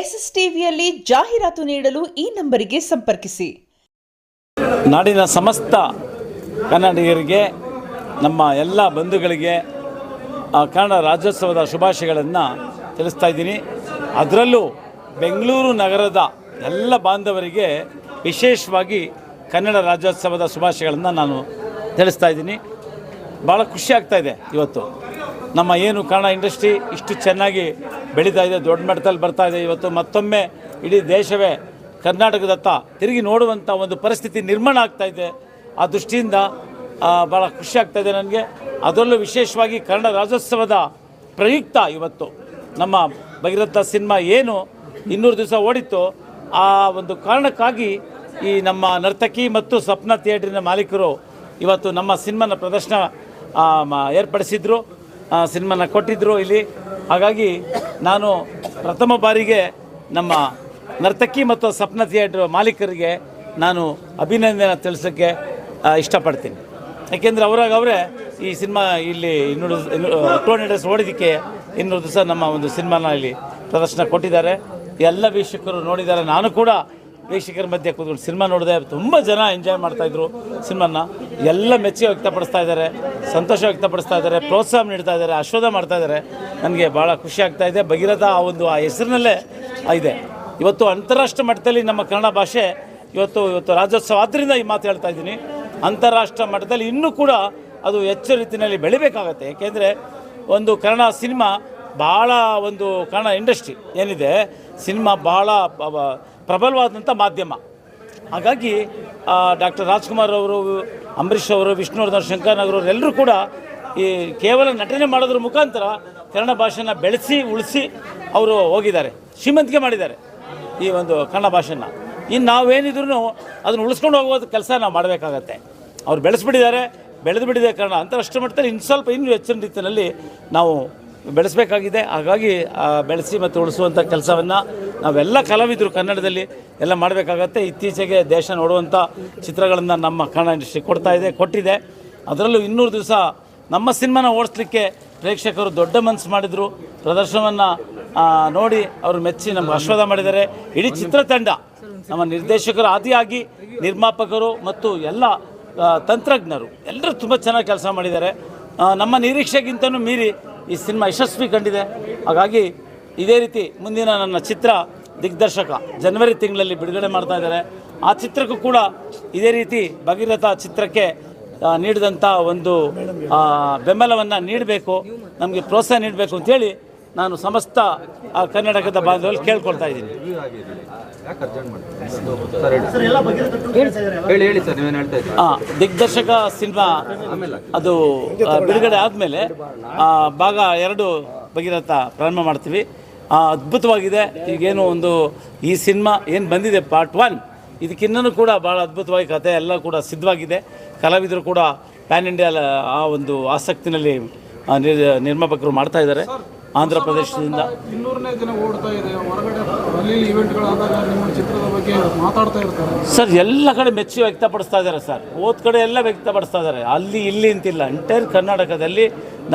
SSTVಯಲ್ಲಿ ಜಾಹೀರಾತು ನೀಡಲು ಈ ನಂಬರಿಗೆ ಸಂಪರ್ಕಿಸಿ. ನಾಡಿನ ಸಮಸ್ತ ಕನ್ನಡಿಗರಿಗೆ, ನಮ್ಮ ಎಲ್ಲ ಬಂಧುಗಳಿಗೆ ಕನ್ನಡ ರಾಜ್ಯೋತ್ಸವದ ಶುಭಾಶಯಗಳನ್ನು ತಿಳಿಸ್ತಾ ಇದ್ದೀನಿ. ಅದರಲ್ಲೂ ಬೆಂಗಳೂರು ನಗರದ ಎಲ್ಲ ಬಾಂಧವರಿಗೆ ವಿಶೇಷವಾಗಿ ಕನ್ನಡ ರಾಜ್ಯೋತ್ಸವದ ಶುಭಾಶಯಗಳನ್ನು ನಾನು ತಿಳಿಸ್ತಾ ಇದ್ದೀನಿ. ಭಾಳ ಖುಷಿ ಆಗ್ತಾಯಿದೆ. ಇವತ್ತು ನಮ್ಮ ಏನು ಕನ್ನಡ ಇಂಡಸ್ಟ್ರಿ ಇಷ್ಟು ಚೆನ್ನಾಗಿ ಬೆಳೀತಾ ಇದೆ, ದೊಡ್ಡ ಮಟ್ಟದಲ್ಲಿ ಬರ್ತಾ ಇದೆ. ಇವತ್ತು ಮತ್ತೊಮ್ಮೆ ಇಡೀ ದೇಶವೇ ಕರ್ನಾಟಕದತ್ತ ತಿರುಗಿ ನೋಡುವಂಥ ಒಂದು ಪರಿಸ್ಥಿತಿ ನಿರ್ಮಾಣ ಆಗ್ತಾಯಿದೆ. ಆ ದೃಷ್ಟಿಯಿಂದ ಭಾಳ ಖುಷಿ ಆಗ್ತಾಯಿದೆ ನನಗೆ. ಅದರಲ್ಲೂ ವಿಶೇಷವಾಗಿ ಕನ್ನಡ ರಾಜ್ಯೋತ್ಸವದ ಪ್ರಯುಕ್ತ ಇವತ್ತು ನಮ್ಮ ಭಗೀರಥ ಸಿನಿಮಾ ಏನು 200 ದಿವಸ ಓಡಿತ್ತು, ಆ ಒಂದು ಕಾರಣಕ್ಕಾಗಿ ಈ ನಮ್ಮ ನರ್ತಕಿ ಮತ್ತು ಸ್ವಪ್ನ ಥಿಯೇಟ್ರಿನ ಮಾಲೀಕರು ಇವತ್ತು ನಮ್ಮ ಸಿನಿಮಾನ ಪ್ರದರ್ಶನ ಏರ್ಪಡಿಸಿದ್ರು, ಸಿನಿಮಾನ ಕೊಟ್ಟಿದ್ದರು ಇಲ್ಲಿ. ಹಾಗಾಗಿ ನಾನು ಪ್ರಥಮ ಬಾರಿಗೆ ನಮ್ಮ ನರ್ತಕಿ ಮತ್ತು ಸ್ವಪ್ನ ಥಿಯೇಟ್ರ್ ಮಾಲೀಕರಿಗೆ ನಾನು ಅಭಿನಂದನೆ ತಿಳಿಸೋಕ್ಕೆ ಇಷ್ಟಪಡ್ತೀನಿ. ಯಾಕೆಂದರೆ ಅವರೇ ಈ ಸಿನಿಮಾ ಇಲ್ಲಿ 200 ಡೇಸ್ ಓಡಿದ್ದಕ್ಕೆ 200 ದಿವಸ ನಮ್ಮ ಒಂದು ಸಿನಿಮಾನ ಇಲ್ಲಿ ಪ್ರದರ್ಶನ ಕೊಟ್ಟಿದ್ದಾರೆ. ಎಲ್ಲ ವೀಕ್ಷಕರು ನೋಡಿದ್ದಾರೆ. ನಾನು ಕೂಡ ವೀಕ್ಷಕರ ಮಧ್ಯೆ ಕೂತ್ಕೊಂಡು ಸಿನಿಮಾ ನೋಡಿದೆ. ತುಂಬ ಜನ ಎಂಜಾಯ್ ಮಾಡ್ತಾಯಿದ್ರು ಸಿನಿಮಾನ. ಎಲ್ಲ ಮೆಚ್ಚುಗೆ ವ್ಯಕ್ತಪಡಿಸ್ತಾ ಇದ್ದಾರೆ, ಸಂತೋಷ ವ್ಯಕ್ತಪಡಿಸ್ತಾ ಇದ್ದಾರೆ, ಪ್ರೋತ್ಸಾಹ ನೀಡ್ತಾ ಇದ್ದಾರೆ, ಆಶೀರ್ವಾದ ಮಾಡ್ತಾ ಇದ್ದಾರೆ. ನನಗೆ ಭಾಳ ಖುಷಿ ಆಗ್ತಾಯಿದೆ. ಭಗೀರಥ ಆ ಹೆಸರಿನಲ್ಲೇ ಇದೆ. ಇವತ್ತು ಅಂತಾರಾಷ್ಟ್ರೀಯ ಮಟ್ಟದಲ್ಲಿ ನಮ್ಮ ಕನ್ನಡ ಭಾಷೆ ಇವತ್ತು ರಾಜ್ಯೋತ್ಸವ ಆದ್ದರಿಂದ ಈ ಮಾತು ಹೇಳ್ತಾ ಇದ್ದೀನಿ. ಅಂತಾರಾಷ್ಟ್ರೀಯ ಮಟ್ಟದಲ್ಲಿ ಇನ್ನೂ ಕೂಡ ಅದು ಹೆಚ್ಚು ರೀತಿಯಲ್ಲಿ ಬೆಳಿಬೇಕಾಗತ್ತೆ. ಏಕೆಂದರೆ ಒಂದು ಕನ್ನಡ ಸಿನಿಮಾ ಭಾಳ ಒಂದು ಕನ್ನಡ ಇಂಡಸ್ಟ್ರಿ ಏನಿದೆ, ಸಿನಿಮಾ ಭಾಳ ಪ್ರಬಲವಾದಂಥ ಮಾಧ್ಯಮ. ಹಾಗಾಗಿ ಡಾಕ್ಟರ್ ರಾಜ್ಕುಮಾರ್ ಅವರು, ಅಂಬರೀಷ್ ಅವರು, ವಿಷ್ಣುವರ್ಧನ್, ಶಂಕರ್ ಎಲ್ಲರೂ ಕೂಡ ಈ ಕೇವಲ ನಟನೆ ಮಾಡೋದ್ರ ಮುಖಾಂತರ ಕನ್ನಡ ಭಾಷೆನ ಬೆಳೆಸಿ ಉಳಿಸಿ ಅವರು ಹೋಗಿದ್ದಾರೆ, ಶ್ರೀಮಂತಿಕೆ ಮಾಡಿದ್ದಾರೆ ಈ ಒಂದು ಕನ್ನಡ ಭಾಷೆನ. ಇನ್ನು ನಾವೇನಿದ್ರು ಅದನ್ನು ಉಳಿಸ್ಕೊಂಡು ಹೋಗೋದು ಕೆಲಸ ನಾವು ಮಾಡಬೇಕಾಗತ್ತೆ. ಅವ್ರು ಬೆಳೆಸ್ಬಿಟ್ಟಿದ್ದಾರೆ, ಬೆಳೆದು ಬಿಟ್ಟಿದೆ ಕನ್ನಡ. ಅಂತಾರಾಷ್ಟ್ರೀಯ ಮಟ್ಟದಲ್ಲಿ ಇನ್ನೂ ಹೆಚ್ಚಿನ ರೀತಿಯಲ್ಲಿ ನಾವು ಬೆಳೆಸಬೇಕಾಗಿದೆ. ಹಾಗಾಗಿ ಬೆಳೆಸಿ ಮತ್ತು ಉಳಿಸುವಂಥ ಕೆಲಸವನ್ನು ನಾವೆಲ್ಲ ಕಲಾವಿದರು ಕನ್ನಡದಲ್ಲಿ ಎಲ್ಲ ಮಾಡಬೇಕಾಗತ್ತೆ. ಇತ್ತೀಚೆಗೆ ದೇಶ ನೋಡುವಂಥ ಚಿತ್ರಗಳನ್ನು ನಮ್ಮ ಕನ್ನಡ ಇಂಡಸ್ಟ್ರಿ ಕೊಟ್ಟಿದೆ. ಅದರಲ್ಲೂ 200 ದಿವಸ ನಮ್ಮ ಸಿನಿಮಾನ ಓಡಿಸ್ಲಿಕ್ಕೆ ಪ್ರೇಕ್ಷಕರು ದೊಡ್ಡ ಮನಸ್ಸು ಮಾಡಿದರು. ಪ್ರದರ್ಶನವನ್ನು ನೋಡಿ ಅವರು ಮೆಚ್ಚಿ ನಮ್ಗೆ ಆಶೀರ್ವಾದ ಮಾಡಿದ್ದಾರೆ. ಇಡೀ ಚಿತ್ರತಂಡ, ನಮ್ಮ ನಿರ್ದೇಶಕರು ಆದಿಯಾಗಿ ನಿರ್ಮಾಪಕರು ಮತ್ತು ಎಲ್ಲ ತಂತ್ರಜ್ಞರು ಎಲ್ಲರೂ ತುಂಬ ಚೆನ್ನಾಗಿ ಕೆಲಸ ಮಾಡಿದ್ದಾರೆ. ನಮ್ಮ ನಿರೀಕ್ಷೆಗಿಂತಲೂ ಮೀರಿ ಈ ಸಿನಿಮಾ ಯಶಸ್ವಿ ಕಂಡಿದೆ. ಹಾಗಾಗಿ ಇದೇ ರೀತಿ ಮುಂದಿನ ನನ್ನ ಚಿತ್ರ ದಿಗ್ದರ್ಶಕ ಜನವರಿ ತಿಂಗಳಲ್ಲಿ ಬಿಡುಗಡೆ ಮಾಡ್ತಾ ಇದ್ದಾರೆ. ಆ ಚಿತ್ರಕ್ಕೂ ಕೂಡ ಇದೇ ರೀತಿ ಭಗೀರಥ ಚಿತ್ರಕ್ಕೆ ನೀಡಿದಂಥ ಒಂದು ಬೆಂಬಲವನ್ನು ನೀಡಬೇಕು, ನಮಗೆ ಪ್ರೋತ್ಸಾಹ ನೀಡಬೇಕು ಅಂತೇಳಿ ನಾನು ಸಮಸ್ತ ಕರ್ನಾಟಕದ ಬಾಂಧವರಲ್ಲಿ ಕೇಳ್ಕೊಳ್ತಾ ಇದ್ದೀನಿ. ದಿಗ್ದರ್ಶಕ ಸಿನಿಮಾ ಅದು ಬಿಡುಗಡೆ ಆದಮೇಲೆ ಭಾಗ 2 ಭಗೀರಥ ಪ್ರಾರಂಭ ಮಾಡ್ತೀವಿ. ಅದ್ಭುತವಾಗಿದೆ. ಈಗೇನು ಈ ಸಿನಿಮಾ ಏನು ಬಂದಿದೆ ಪಾರ್ಟ್ 1, ಇದಕ್ಕಿನ್ನೂ ಕೂಡ ಭಾಳ ಅದ್ಭುತವಾಗಿ ಕಥೆ ಎಲ್ಲ ಕೂಡ ಸಿದ್ಧವಾಗಿದೆ. ಕಲಾವಿದರು ಕೂಡ ಪ್ಯಾನ್ ಇಂಡಿಯಾ ಆ ಒಂದು ಆಸಕ್ತಿನಲ್ಲಿ ನಿರ್ಮಾಪಕರು ಮಾಡ್ತಾ ಇದ್ದಾರೆ. ಆಂಧ್ರ ಪ್ರದೇಶದಿಂದ 200ನೇ ದಿನ ಓಡ್ತಾ ಇದೆ. ಹೊರಗಡೆ ಅಲ್ಲಿ ಇವೆಂಟ್ಗಳಾದಾಗ ನಿಮ್ಮ ಚಿತ್ರದ ಬಗ್ಗೆ ಮಾತಾಡ್ತಾ ಇರ್ತಾರೆ ಸರ್. ಎಲ್ಲ ಕಡೆ ಮೆಚ್ಚು ವ್ಯಕ್ತಪಡಿಸ್ತಾ ಇದ್ದಾರೆ ಸರ್. ಓದ್ ಕಡೆ ಎಲ್ಲ ವ್ಯಕ್ತಪಡಿಸ್ತಾ ಇದ್ದಾರೆ, ಅಲ್ಲಿ ಇಲ್ಲಿ ಅಂತಿಲ್ಲ. ಎಂಟೈರ್ ಕರ್ನಾಟಕದಲ್ಲಿ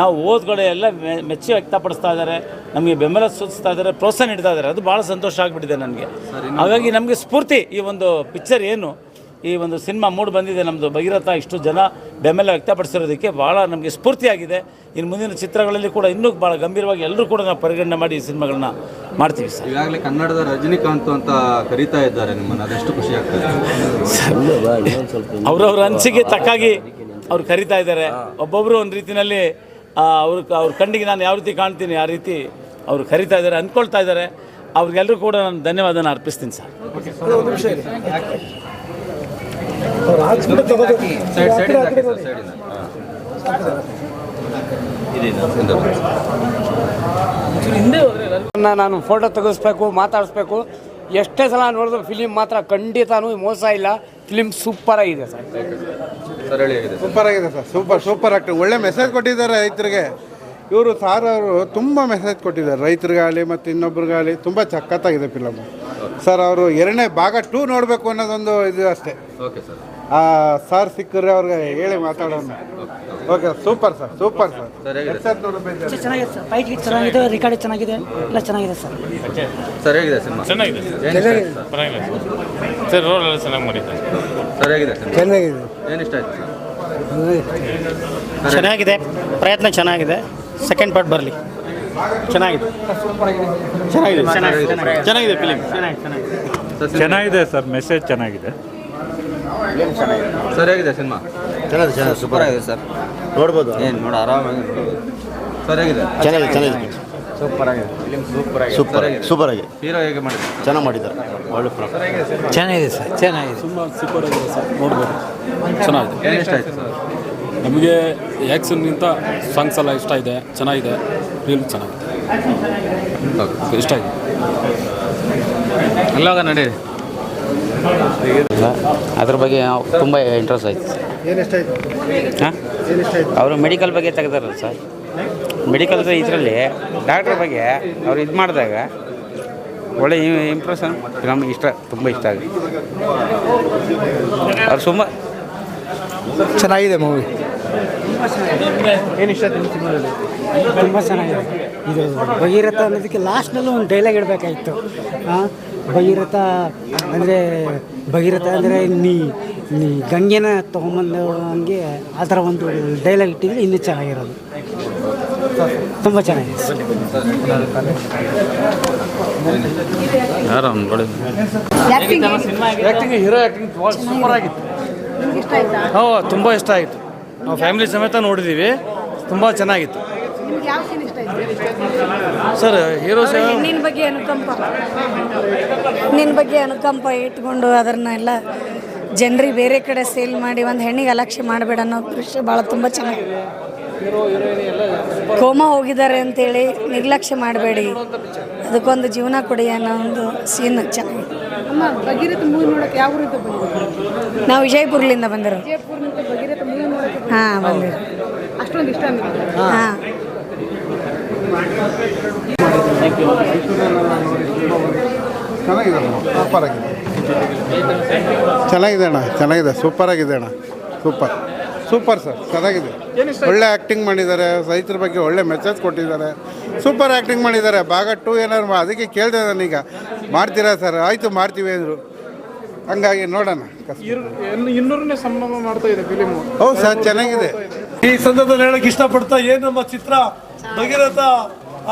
ನಾವು ಓದ್ ಕಡೆ ಎಲ್ಲ ಮೆಚ್ಚು ವ್ಯಕ್ತಪಡಿಸ್ತಾ ಇದ್ದಾರೆ, ನಮಗೆ ಬೆಂಬಲ ಸೂಚಿಸ್ತಾ ಇದ್ದಾರೆ, ಪ್ರೋತ್ಸಾಹ ನೀಡ್ತಾ ಇದ್ದಾರೆ. ಅದು ಭಾಳ ಸಂತೋಷ ಆಗಿಬಿಟ್ಟಿದೆ ನನಗೆ. ಹಾಗಾಗಿ ನಮಗೆ ಸ್ಫೂರ್ತಿ ಈ ಒಂದು ಪಿಕ್ಚರ್ ಏನು ಈ ಒಂದು ಸಿನಿಮಾ ಮೂಡ್ ಬಂದಿದೆ ನಮ್ಮದು ಭಗೀರಥ, ಇಷ್ಟು ಜನ ಬೆಂಬಲ ವ್ಯಕ್ತಪಡಿಸಿರೋದಕ್ಕೆ ಭಾಳ ನಮಗೆ ಸ್ಫೂರ್ತಿಯಾಗಿದೆ. ಇನ್ನು ಮುಂದಿನ ಚಿತ್ರಗಳಲ್ಲಿ ಕೂಡ ಇನ್ನೂ ಭಾಳ ಗಂಭೀರವಾಗಿ ಎಲ್ಲರೂ ಕೂಡ ನಾವು ಪರಿಗಣನೆ ಮಾಡಿ ಈ ಸಿನಿಮಾಗಳನ್ನ ಮಾಡ್ತೀವಿ ಸರ್. ಈಗಾಗಲೇ ಕನ್ನಡದ ರಜನಿಕಾಂತ್ ಅಂತ ಕರೀತಾ ಇದ್ದಾರೆ ನಿಮ್ಮನ್ನು, ಅದೆಷ್ಟು ಖುಷಿ ಆಗ್ತದೆ? ಅವ್ರವ್ರ ಅನಿಸಿಕೆ ತಕ್ಕಾಗಿ ಅವ್ರು ಕರೀತಾ ಇದ್ದಾರೆ. ಒಬ್ಬೊಬ್ಬರು ಒಂದು ರೀತಿಯಲ್ಲಿ ಅವ್ರ ಕಣ್ಣಿಗೆ ನಾನು ಯಾವ ರೀತಿ ಕಾಣ್ತೀನಿ ಆ ರೀತಿ ಅವರು ಕರೀತಾ ಇದ್ದಾರೆ, ಅಂದ್ಕೊಳ್ತಾ ಇದ್ದಾರೆ. ಅವ್ರಿಗೆಲ್ಲರೂ ಕೂಡ ನಾನು ಧನ್ಯವಾದನ ಅರ್ಪಿಸ್ತೀನಿ ಸರ್. ನಾನು ಫೋಟೋ ತೆಗೆಸ್ಬೇಕು, ಮಾತಾಡಿಸ್ಬೇಕು. ಎಷ್ಟೇ ಸಲ ನೋಡಿದ್ರು ಫಿಲಿಮ್ ಮಾತ್ರ ಖಂಡಿತನೂ ಮೋಸ ಇಲ್ಲ. ಫಿಲಿಮ್ ಸೂಪರ್ ಆಗಿದೆ ಸರ್. ಸೂಪರ್ ಆಗಿದೆ ಸರ್. ಸೂಪರ್ ಆಗ್ತದೆ. ಒಳ್ಳೆ ಮೆಸೇಜ್ ಕೊಟ್ಟಿದ್ದಾರೆ ರೈತರಿಗೆ. ಇವರು ಸಾರ್ ಅವರು ತುಂಬ ಮೆಸೇಜ್ ಕೊಟ್ಟಿದ್ದಾರೆ ರೈತರಿಗಾಗಲಿ ಮತ್ತು ಇನ್ನೊಬ್ರಿಗಾಗಲಿ. ತುಂಬ ಸಖತ್ತಾಗಿದೆ ಫಿಲಮ್ ಸರ್. ಅವರು 2ನೇ ಭಾಗ 2 ನೋಡಬೇಕು ಅನ್ನೋದೊಂದು ಇದು ಅಷ್ಟೇ. ಸಾರ್ ಸಿಕ್ಕರೆ ಅವ್ರಿಗೆ ಹೇಳಿ ಮಾತಾಡೋಣ. Okay super sir super sir sir ಹೇಗಿದೆ ಚೆನ್ನಾಗಿದೆ ಸರ್, ಫೈಟ್ ಗಿಟ್ ಚೆನ್ನಾಗಿದೆ, ರಿಕಾರ್ಡ್ ಚೆನ್ನಾಗಿದೆ, ಎಲ್ಲ ಚೆನ್ನಾಗಿದೆ ಸರ್. ಸರ್ ಹೇಗಿದೆ ಸಿನಿಮಾ ಚೆನ್ನಾಗಿದೆ ಪರವಾಗಿಲ್ಲ ಸರ್, ರೋಲ್ ಎಲ್ಲ ಚೆನ್ನಾಗಿ ಮಾಡಿದ್ದಾರೆ. ಸರ್ ಹೇಗಿದೆ ಸಿನಿಮಾ ಚೆನ್ನಾಗಿದೆ, ಏನು ಇಷ್ಟ ಆಯ್ತು ಸರ್? ಚೆನ್ನಾಗಿದೆ, ಪ್ರಯತ್ನ ಚೆನ್ನಾಗಿದೆ, ಸೆಕೆಂಡ್ ಪಾರ್ಟ್ ಬರಲಿ. ಚೆನ್ನಾಗಿದೆ ಚೆನ್ನಾಗಿದೆ ಫಿಲಿಮ್. ಚೆನ್ನಾಗಿದೆ ಸರ್, ಮೆಸೇಜ್ ಚೆನ್ನಾಗಿದೆ. ಸರ್ ಹೇಗಿದೆ ಸಿನಿಮಾ? ಚೆನ್ನಾಗಿದೆ ಸೂಪರ್ ಆಗಿದೆ ಸರ್, ನೋಡ್ಬೋದು. ಏನು ನೋಡಿ ಆರಾಮಾಗಿ ಸರ್ ಹೇಗಿದೆ? ಚೆನ್ನಾಗಿದೆ ಸೂಪರ್ ಆಗಿದೆ ಫಿಲಿಮ್, ಸೂಪರ್ ಆಗಿದೆ. ಸೂಪರ್ ಆಗಿದೆ. ಹೀರೋ ಹೇಗೆ ಮಾಡಿದ್ರು? ಚೆನ್ನಾಗಿ ಮಾಡಿದ್ದಾರೆ, ಒಳ್ಳೆ ಚೆನ್ನಾಗಿದೆ ಸರ್, ಚೆನ್ನಾಗಿದೆ. ತುಂಬ ಸೂಪರ್ ಆಗಿದೆ ಸರ್, ನೋಡ್ಬೋದು. ಚೆನ್ನಾಗಿದೆ. ಏನು ಇಷ್ಟ ಆಯ್ತು ಸರ್? ನಮಗೆ ಆ್ಯಕ್ಷನ್ಗಿಂತ ಸಾಂಗ್ಸ್ ಎಲ್ಲ ಇಷ್ಟ ಇದೆ, ಚೆನ್ನಾಗಿದೆ, ಫಿಲ್ಮ್ ಚೆನ್ನಾಗಿದೆ, ಇಷ್ಟ ಆಗಿದೆ. ಎಲ್ಲವಾಗ ನಡೀರಿ. ಅದ್ರ ಬಗ್ಗೆ ತುಂಬ ಇಂಟ್ರೆಸ್ಟ್ ಆಯ್ತು ಹಾಂ. ಅವರು ಮೆಡಿಕಲ್ ಬಗ್ಗೆ ತೆಗೆದಾರಲ್ಲ ಸರ್, ಮೆಡಿಕಲ್ ಇದರಲ್ಲಿ ಡಾಕ್ಟ್ರ್ ಬಗ್ಗೆ ಅವ್ರು ಇದು ಮಾಡಿದಾಗ ಒಳ್ಳೆ ಇಂಪ್ರೆಷನ್ ನಮಗೆ ಇಷ್ಟ, ತುಂಬ ಇಷ್ಟ ಆಗಿದೆ. ಅವ್ರು ತುಂಬ ಚೆನ್ನಾಗಿದೆ ಮೂವಿ. ಏನು ಇಷ್ಟ ಆಯ್ತು ಸಿನಿಮಾದಲ್ಲಿ? ತುಂಬ ಚೆನ್ನಾಗಿದೆ. ಇದು ಭಗೀರಥ ಅನ್ನೋದಕ್ಕೆ ಲಾಸ್ಟ್ನಲ್ಲೂ ಒಂದು ಡೈಲಾಗ್ ಇಡಬೇಕಾಗಿತ್ತು. ಭಗೀರಥ ಅಂದರೆ ನೀ ಗಂಗೆನ ತೊಗೊಂಬಂದು ಹಂಗೆ ಆ ಥರ ಒಂದು ಡೈಲಾಗ್ ಇಟ್ಟಿದ್ರೆ ಇನ್ನೂ ಚೆನ್ನಾಗಿರೋದು. ತುಂಬ ಚೆನ್ನಾಗಿದೆ. ಹೀರೋ ಆ್ಯಕ್ಟಿಂಗ್ ಸೂಪರ್ ಆಗಿತ್ತು. ತುಂಬ ಇಷ್ಟ ಆಯಿತು. ನಾವು ಫ್ಯಾಮಿಲಿ ಸಮೇತ ನೋಡಿದ್ದೀವಿ, ತುಂಬ ಚೆನ್ನಾಗಿತ್ತು ಸರ್. ಹೀರೋ ನಿನ್ನ ಬಗ್ಗೆ ಅನುಕಂಪ ಇಟ್ಕೊಂಡು ಅದನ್ನೆಲ್ಲ ಜನರಿಗೆ ಬೇರೆ ಕಡೆ ಸೇಲ್ ಮಾಡಿ ಒಂದು ಹೆಣ್ಣಿಗೆ ಅಲಕ್ಷ್ಯ ಮಾಡಬೇಡ ಅನ್ನೋ ದೃಶ್ಯ ಭಾಳ ತುಂಬ ಚೆನ್ನಾಗಿದೆ. ಕೋಮಾ ಹೋಗಿದ್ದಾರೆ ಅಂತೇಳಿ ನಿರ್ಲಕ್ಷ್ಯ ಮಾಡಬೇಡಿ, ಅದಕ್ಕೊಂದು ಜೀವನ ಕೊಡಿ ಅನ್ನೋ ಒಂದು ಸೀನ್ ಚೆನ್ನಾಗಿದೆ. ನಾವು ವಿಜಯಪುರದಿಂದ ಬಂದಿರೋ. ಹಾಂ ಬಂದಿರೋ. ಅಷ್ಟೊಂದು ಇಷ್ಟ ಹಾಂ. ಚೆನ್ನಾಗಿದೆ ಸೂಪರ್ ಆಗಿದೆ. ಚೆನ್ನಾಗಿದೆ ಅಣ್ಣ, ಚೆನ್ನಾಗಿದೆ, ಸೂಪರ್ ಆಗಿದೆ ಅಣ್ಣ, ಸೂಪರ್ ಸರ್, ಚೆನ್ನಾಗಿದೆ. ಒಳ್ಳೆ ಆ್ಯಕ್ಟಿಂಗ್ ಮಾಡಿದ್ದಾರೆ, ರೈತರ ಬಗ್ಗೆ ಒಳ್ಳೆ ಮೆಸೇಜ್ ಕೊಟ್ಟಿದ್ದಾರೆ, ಸೂಪರ್ ಆ್ಯಕ್ಟಿಂಗ್ ಮಾಡಿದ್ದಾರೆ. ಭಾಗ 2 ಏನಾದ್ರು ಅದಕ್ಕೆ ಕೇಳ್ದೆ ನಾನೀಗ, ಮಾಡ್ತೀರಾ ಸರ್? ಆಯಿತು ಮಾಡ್ತೀವಿ ಅಂದರು, ಹಂಗಾಗಿ ನೋಡೋಣ. 200ನೇ ಸಂಭ್ರಮ ಮಾಡ್ತಾ ಇದೆ ಫಿಲಿಮು. ಹೌದು ಸರ್, ಚೆನ್ನಾಗಿದೆ. ಈ ಸಂದರ್ಭದಲ್ಲಿ ಹೇಳಕ್ಕೆ ಇಷ್ಟಪಡ್ತಾ, ಏನು ನಮ್ಮ ಚಿತ್ರ ಭಗೀರಥ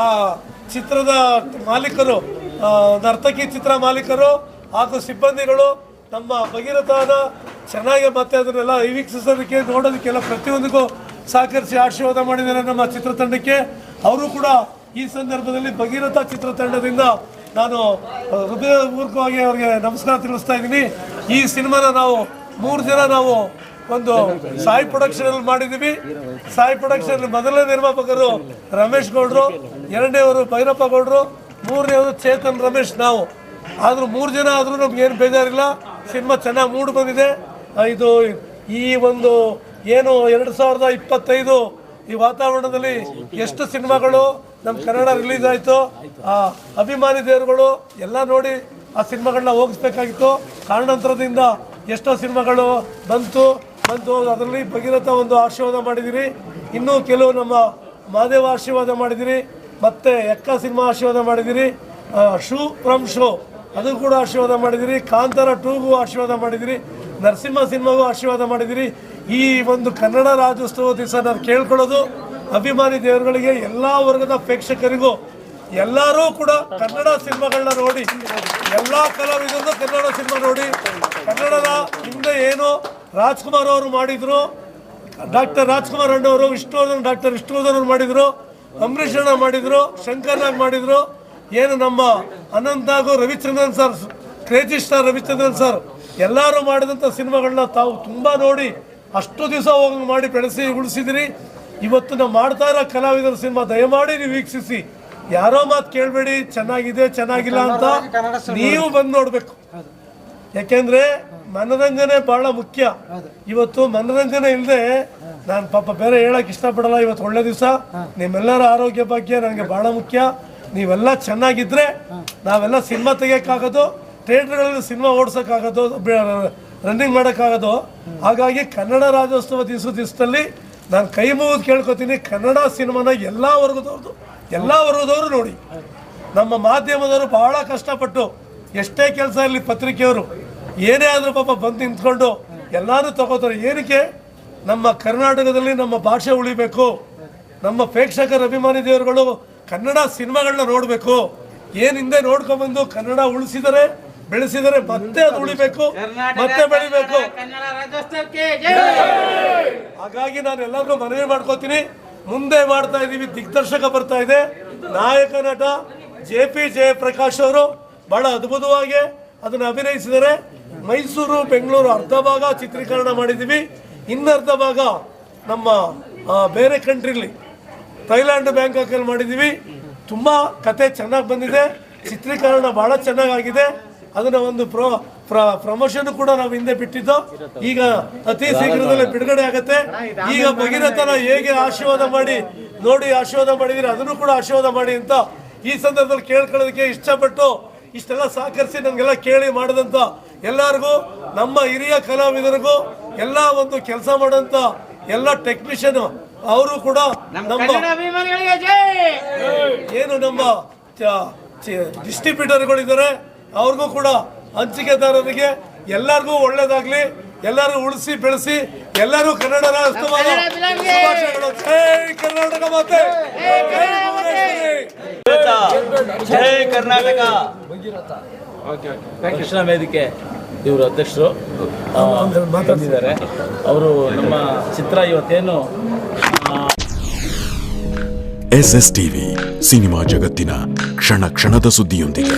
ಚಿತ್ರದ ಮಾಲೀಕರು, ನರ್ತಕಿ ಚಿತ್ರ ಮಾಲೀಕರು ಹಾಗೂ ಸಿಬ್ಬಂದಿಗಳು ನಮ್ಮ ಭಗೀರಥನ ಚೆನ್ನಾಗಿ ಮತ್ತೆ ಅದನ್ನೆಲ್ಲ ವೀಕ್ಷಿಸೋದಕ್ಕೆ, ನೋಡೋದಕ್ಕೆಲ್ಲ ಪ್ರತಿಯೊಂದಿಗೂ ಸಹಕರಿಸಿ ಆಶೀರ್ವಾದ ಮಾಡಿದ್ದಾರೆ ನಮ್ಮ ಚಿತ್ರತಂಡಕ್ಕೆ. ಅವರು ಕೂಡ ಈ ಸಂದರ್ಭದಲ್ಲಿ ಭಗೀರಥ ಚಿತ್ರತಂಡದಿಂದ ನಾನು ಹೃದಯಪೂರ್ವಕವಾಗಿ ಅವರಿಗೆ ನಮಸ್ಕಾರ ತಿಳಿಸ್ತಾ ಇದ್ದೀನಿ. ಈ ಸಿನಿಮಾನ ನಾವು 3 ಜನ ನಾವು ಒಂದು ಸಾಯಿ ಪ್ರೊಡಕ್ಷನಲ್ಲಿ ಮಾಡಿದ್ದೀವಿ. ಸಾಯಿ ಪ್ರೊಡಕ್ಷನ್ ಮೊದಲನೇ ನಿರ್ಮಾಪಕರು ರಮೇಶ್ ಗೌಡ್ರು, ಎರಡನೇವರು ಭೈರಪ್ಪ ಗೌಡ್ರು, ಮೂರನೇವರು ಚೇತನ್ ರಮೇಶ್ ನಾವು. ಆದರೂ 3 ಜನ ಆದರೂ ನಮ್ಗೇನು ಬೇಜಾರಿಲ್ಲ. ಸಿನಿಮಾ ಚೆನ್ನಾಗಿ ಮೂಡಿ ಬಂದಿದೆ. ಇದು ಈ ಒಂದು ಏನು 2025 ಈ ವಾತಾವರಣದಲ್ಲಿ ಎಷ್ಟು ಸಿನಿಮಾಗಳು ನಮ್ಮ ಕನ್ನಡ ರಿಲೀಸ್ ಆಯಿತು, ಅಭಿಮಾನಿ ದೇವರುಗಳು ಎಲ್ಲ ನೋಡಿ ಆ ಸಿನಿಮಾಗಳನ್ನ ಹೋಗಿಸ್ಬೇಕಾಗಿತ್ತು. ಕಾರಣಾಂತರದಿಂದ ಎಷ್ಟೋ ಸಿನಿಮಾಗಳು ಬಂತು, ಅದರಲ್ಲಿ ಭಗೀರಥ ಒಂದು ಆಶೀರ್ವಾದ ಮಾಡಿದಿರಿ. ಇನ್ನೂ ಕೆಲವು ನಮ್ಮ ಮಹಾದೇವ ಆಶೀರ್ವಾದ ಮಾಡಿದಿರಿ, ಮತ್ತು ಎಕ್ಕ ಸಿನಿಮಾ ಆಶೀರ್ವಾದ ಮಾಡಿದಿರಿ, ಶೂ ಫ್ರಮ್ ಶೋ ಅದು ಕೂಡ ಆಶೀರ್ವಾದ ಮಾಡಿದಿರಿ, ಕಾಂತಾರ 2ಗೂ ಆಶೀರ್ವಾದ ಮಾಡಿದಿರಿ, ನರಸಿಂಹ ಸಿನಿಮಾಗೂ ಆಶೀರ್ವಾದ ಮಾಡಿದಿರಿ. ಈ ಒಂದು ಕನ್ನಡ ರಾಜ್ಯೋತ್ಸವ ದಿವಸ ನಾನು ಕೇಳ್ಕೊಳ್ಳೋದು ಅಭಿಮಾನಿ ದೇವರುಗಳಿಗೆ, ಎಲ್ಲ ವರ್ಗದ ಪ್ರೇಕ್ಷಕರಿಗೂ, ಎಲ್ಲರೂ ಕೂಡ ಕನ್ನಡ ಸಿನಿಮಾಗಳನ್ನ ನೋಡಿ, ಎಲ್ಲ ಕಲಾವಿದರು ಕನ್ನಡ ಸಿನಿಮಾ ನೋಡಿ. ಕನ್ನಡದ ಹಿಂದೆ ಏನು ರಾಜ್ಕುಮಾರ್ ಅವರು ಮಾಡಿದರು, ಡಾಕ್ಟರ್ ರಾಜ್ಕುಮಾರ್ ಅಣ್ಣವರು, ಡಾಕ್ಟರ್ ವಿಷ್ಣುವರ್ಧನ್ ಅವರು ಮಾಡಿದರು, ಅಂಬರೀಷ್ ಅಣ್ಣ ಮಾಡಿದರು, ಶಂಕರ್ನಾಗ್ ಮಾಡಿದರು, ಏನು ನಮ್ಮ ಅನಂತಾಗು Ravichandran sir, crazy star Ravichandran sir ಎಲ್ಲರೂ ಮಾಡಿದಂಥ ಸಿನಿಮಾಗಳನ್ನ ತಾವು ತುಂಬ ನೋಡಿ ಅಷ್ಟು ದಿವಸ ಹೋಗಿ ಮಾಡಿ ಬೆಳೆಸಿ ಉಳಿಸಿದಿರಿ. ಇವತ್ತು ನಾವು ಮಾಡ್ತಾ ಇರೋ ಕಲಾವಿದರ ಸಿನಿಮಾ ದಯಮಾಡಿ ನೀವು ವೀಕ್ಷಿಸಿ, ಯಾರೋ ಮಾತು ಕೇಳಬೇಡಿ, ಚೆನ್ನಾಗಿದೆ ಚೆನ್ನಾಗಿಲ್ಲ ಅಂತ, ನೀವು ಬಂದು ನೋಡಬೇಕು. ಯಾಕೆಂದರೆ ಮನೋರಂಜನೆ ಭಾಳ ಮುಖ್ಯ. ಇವತ್ತು ಮನೋರಂಜನೆ ಇಲ್ಲದೆ ನಾನು ಪಾಪ ಬೇರೆ ಹೇಳೋಕ್ಕೆ ಇಷ್ಟಪಡಲ್ಲ. ಇವತ್ತು ಒಳ್ಳೆ ದಿವಸ, ನಿಮ್ಮೆಲ್ಲರ ಆರೋಗ್ಯ ಬಗ್ಗೆ ನನಗೆ ಭಾಳ ಮುಖ್ಯ. ನೀವೆಲ್ಲ ಚೆನ್ನಾಗಿದ್ದರೆ ನಾವೆಲ್ಲ ಸಿನಿಮಾ ತೆಗಿಯೋಕ್ಕಾಗೋದು, ಥಿಯೇಟ್ರ್ಗಳಲ್ಲಿ ಸಿನಿಮಾ ಓಡಿಸೋಕ್ಕಾಗೋದು, ರನ್ನಿಂಗ್ ಮಾಡೋಕ್ಕಾಗೋದು. ಹಾಗಾಗಿ ಕನ್ನಡ ರಾಜ್ಯೋತ್ಸವ ದಿವಸದಲ್ಲಿ ನಾನು ಕೈ ಮುಗಿದು ಕೇಳ್ಕೊತೀನಿ, ಕನ್ನಡ ಸಿನಿಮಾನ ಎಲ್ಲ ವರ್ಗದವರು ನೋಡಿ. ನಮ್ಮ ಮಾಧ್ಯಮದವರು ಬಹಳ ಕಷ್ಟಪಟ್ಟು ಎಷ್ಟೇ ಕೆಲಸ ಇರಲಿ, ಪತ್ರಿಕೆಯವರು ಏನೇ ಆದರೂ ಪಾಪ ಬಂದು ನಿಂತ್ಕೊಂಡು ಎಲ್ಲರೂ ತಗೋತಾರೆ. ಏನಕ್ಕೆ? ನಮ್ಮ ಕರ್ನಾಟಕದಲ್ಲಿ ನಮ್ಮ ಭಾಷೆ ಉಳಿಬೇಕು, ನಮ್ಮ ಪ್ರೇಕ್ಷಕರ ಅಭಿಮಾನಿ ದೇವರುಗಳು ಕನ್ನಡ ಸಿನಿಮಾಗಳನ್ನ ನೋಡಬೇಕು. ಏನು ಹಿಂದೆ ನೋಡ್ಕೊಂಡ್ಬಂದು ಕನ್ನಡ ಉಳಿಸಿದರೆ ಬೆಳೆಸಿದರೆ ಮತ್ತೆ ಅದು ಉಳಿಬೇಕು, ಮತ್ತೆ ಬೆಳಿಬೇಕು. ಹಾಗಾಗಿ ನಾನು ಎಲ್ಲರಿಗೂ ಮನವಿ ಮಾಡ್ಕೋತೀನಿ, ಮುಂದೆ ಮಾಡ್ತಾ ಇದ್ದೀವಿ. ದಿಗ್ದರ್ಶಕ ಬರ್ತಾ ಇದೆ, ನಾಯಕ ನಟ JP ಜಯಪ್ರಕಾಶ್ ಅವರು ಬಹಳ ಅದ್ಭುತವಾಗಿ ಅದನ್ನು ಅಭಿನಯಿಸಿದರೆ. ಮೈಸೂರು ಬೆಂಗಳೂರು ಅರ್ಧ ಭಾಗ ಚಿತ್ರೀಕರಣ ಮಾಡಿದ್ದೀವಿ, ಇನ್ನರ್ಧ ಭಾಗ ನಮ್ಮ ಬೇರೆ ಕಂಟ್ರಿಲಿ ಥೈಲ್ಯಾಂಡ್ ಬ್ಯಾಂಕಾಕಲ್ಲಿ ಮಾಡಿದ್ದೀವಿ. ತುಂಬ ಕತೆ ಚೆನ್ನಾಗಿ ಬಂದಿದೆ, ಚಿತ್ರೀಕರಣ ಭಾಳ ಚೆನ್ನಾಗಾಗಿದೆ. ಅದನ್ನ ಒಂದು ಪ್ರಮೋಷನ್ ಕೂಡ ನಾವು ಹಿಂದೆ ಬಿಟ್ಟಿದ್ದು, ಈಗ ಅತಿ ಶೀಘ್ರದಲ್ಲೇ ಬಿಡುಗಡೆ ಆಗುತ್ತೆ. ಈಗ ಭಗೀರಥನ ಹೇಗೆ ಆಶೀರ್ವಾದ ಮಾಡಿ ನೋಡಿ ಆಶೀರ್ವಾದ ಮಾಡಿದ್ರೆ ಅದನ್ನು ಕೂಡ ಆಶೀರ್ವಾದ ಮಾಡಿ ಅಂತ ಈ ಸಂದರ್ಭದಲ್ಲಿ ಕೇಳ್ಕೊಳ್ಳೋದಕ್ಕೆ ಇಷ್ಟಪಟ್ಟು ಇಷ್ಟೆಲ್ಲ ಸಹಕರಿಸಿ ನನಗೆಲ್ಲ ಕೇಳಿ ಮಾಡಿದಂಥ ಎಲ್ಲರಿಗೂ, ನಮ್ಮ ಹಿರಿಯ ಕಲಾವಿದರಿಗೂ, ಎಲ್ಲ ಒಂದು ಕೆಲಸ ಮಾಡೋಂಥ ಎಲ್ಲ ಟೆಕ್ನಿಷಿಯನ್ ಅವರು ಕೂಡ ನಮ್ಮ ಏನು ನಮ್ಮ ಡಿಸ್ಟ್ರಿಬ್ಯೂಟರ್ಗಳಿದ್ದಾರೆ ಅವ್ರಿಗೂ ಕೂಡ ಹಂಚಿಕೆದಾರರಿಗೆ ಎಲ್ಲರಿಗೂ ಒಳ್ಳೇದಾಗ್ಲಿ, ಎಲ್ಲರೂ ಉಳಿಸಿ ಬೆಳೆಸಿ, ಎಲ್ಲರೂ ಕನ್ನಡ ರಾಷ್ಟ್ರವಾದ ಶುಭಾಶಯಗಳು. ಜೈ ಕರ್ನಾಟಕ ಮಾತೆ, ಜೈ ಕರ್ನಾಟಕ. ಕೃಷ್ಣ ವೇದಿಕೆ ಇವರು ಅಧ್ಯಕ್ಷರು ಬಂದಿದ್ದಾರೆ. ಅವರು ನಮ್ಮ ಚಿತ್ರ ಇವತ್ತೇನು SSTV ಸಿನಿಮಾ ಜಗತ್ತಿನ ಕ್ಷಣ ಕ್ಷಣದ ಸುದ್ದಿಯೊಂದಿಗೆ.